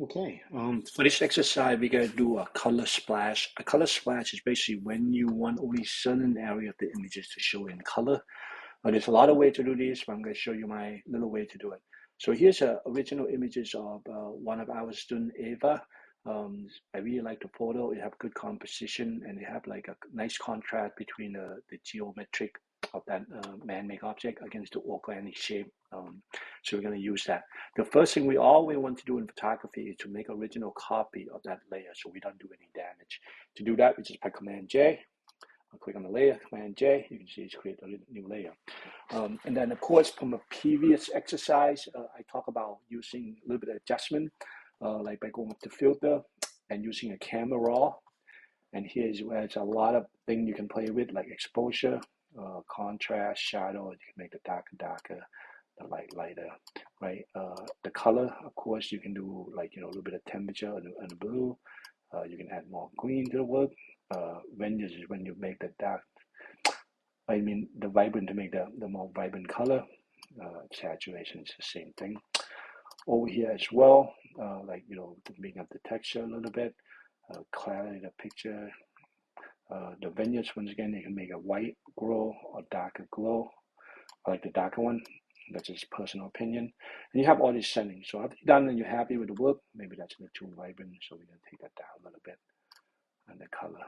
Okay, for this exercise, we're gonna do a color splash. A color splash is basically when you want only certain area of the images to show in color. There's a lot of ways to do this, but I'm gonna show you my little way to do it. So here's original images of one of our student, Ava. I really like the photo. It have good composition and it have like a nice contrast between the geometric of that man-made object against the organic shape. So we're going to use that. The first thing we always want to do in photography is to make original copy of that layer so we don't do any damage. To do that, we just press Command J. I'll click on the layer, Command J. You can see it's create a new layer. And then, of course, from a previous exercise, I talk about using a little bit of adjustment, like by going up to filter and using a camera raw. And here's where it's a lot of things you can play with, like exposure, contrast, shadow. You can make the darker, the lighter, right? The color, of course, you can do like a little bit of temperature and the blue. You can add more green to the work. Vengeance is when you make the dark. I mean the vibrant to make the more vibrant color. Saturation is the same thing. Over here as well, like to make up the texture a little bit, clarity the picture. The vignettes, once again, you can make a white glow or darker glow. I like the darker one. That's just personal opinion. And you have all these settings. So after you're done and you're happy with the work, maybe that's a little too vibrant. So we're going to take that down a little bit. And the color.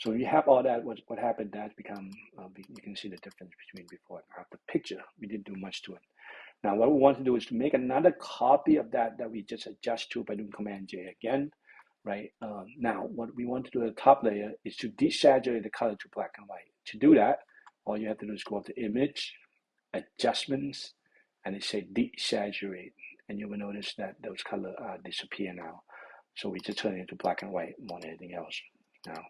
So you have all that. What happened? That's become. You can see the difference between before and after picture. We didn't do much to it. Now what we want to do is to make another copy of that we just adjust to by doing Command J again. Right now, what we want to do at the top layer is to desaturate the color to black and white. To do that, all you have to do is go up to Image, Adjustments, and it says Desaturate, and you will notice that those colors disappear now. So we just turn it into black and white more than anything else. Now,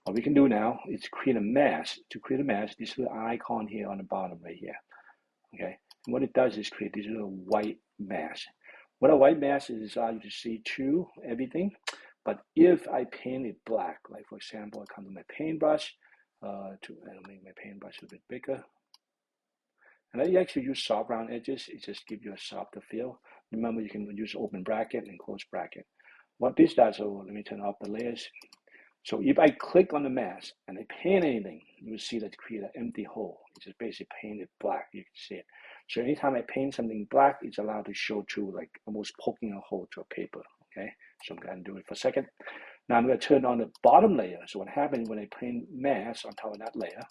what we can do now is create a mask. To create a mask, this little icon here on the bottom right here. Okay, and what it does is create this little white mask. What a white mask is allows you to see through everything. But if I paint it black, like for example, I come to my paintbrush, I'll make my paintbrush a bit bigger. And I actually use soft round edges. It just gives you a softer feel. Remember, you can use open bracket and close bracket. What this does, so let me turn off the layers. So if I click on the mask and I paint anything, you will see that it create an empty hole. It's just basically painted black. You can see it. So anytime I paint something black, it's allowed to show through, like almost poking a hole to a paper. Okay, so I'm going to do it for a second. Now I'm going to turn on the bottom layer. So what happens when I paint mask on top of that layer,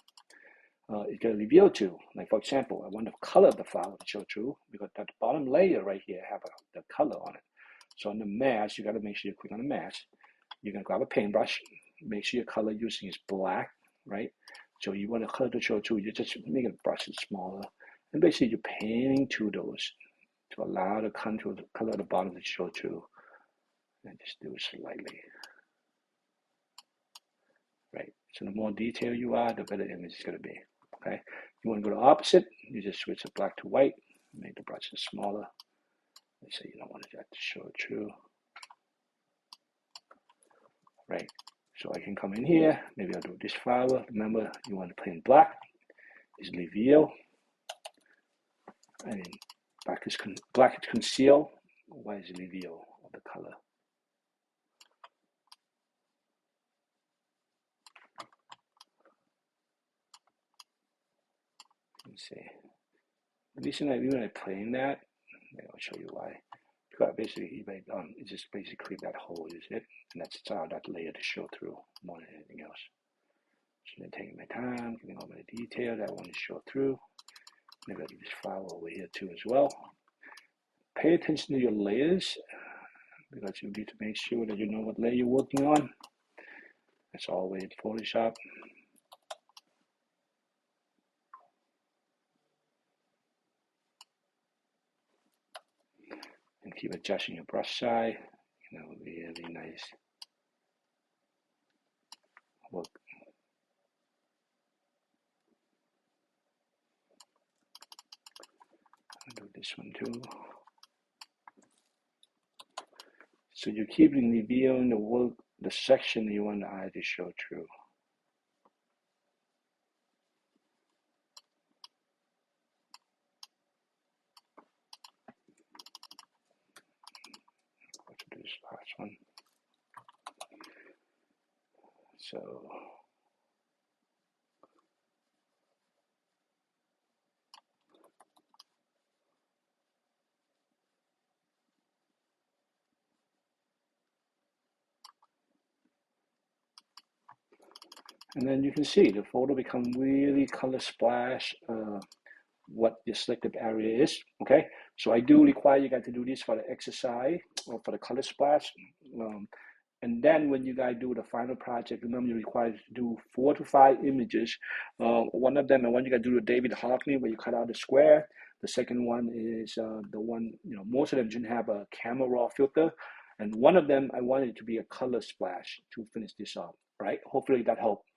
it's going to reveal to, like for example, I want the color of the flower to show through because that bottom layer right here have the color on it. So on the mask, you got to make sure you click on the mask. You're going to grab a paintbrush, make sure your color using is black, right? So you want the color to show through, you just make the brush smaller. And basically you're painting to those to allow the contour, the color at the bottom to show through. And just do it slightly. Right, so the more detailed you are, the better the image is going to be. Okay, you want to go to opposite, you just switch the black to white, make the brushes smaller. Let's say you don't want that to show through. Right, so I can come in here, maybe I'll do this flower. Remember, you want to paint black, is reveal. I mean, black is conceal, white is reveal of the color. Let's see. The reason I even playing that, I'll show you why. Because basically, it just basically create that hole, is it? And that's how that layer to show through more than anything else. So I'm taking my time, getting all my detail that I want to show through. Maybe I'll do this flower over here too as well. Pay attention to your layers because you need to make sure that you know what layer you're working on. That's always in Photoshop. And keep adjusting your brush size. Really nice work. I'll do this one too. So you keep revealing the work, the section you want the eye to show through. one. So. And then you can see the photo become really color splash, what the selected area is, okay? So I do require you guys to do this for the exercise or for the color splash. And then when you guys do the final project, remember you're required to do 4 to 5 images. One of them, I want you guys to do the David Hockney where you cut out the square. The second one is the one, most of them didn't have a camera raw filter. And one of them, I wanted it to be a color splash to finish this off, right? Hopefully that helped.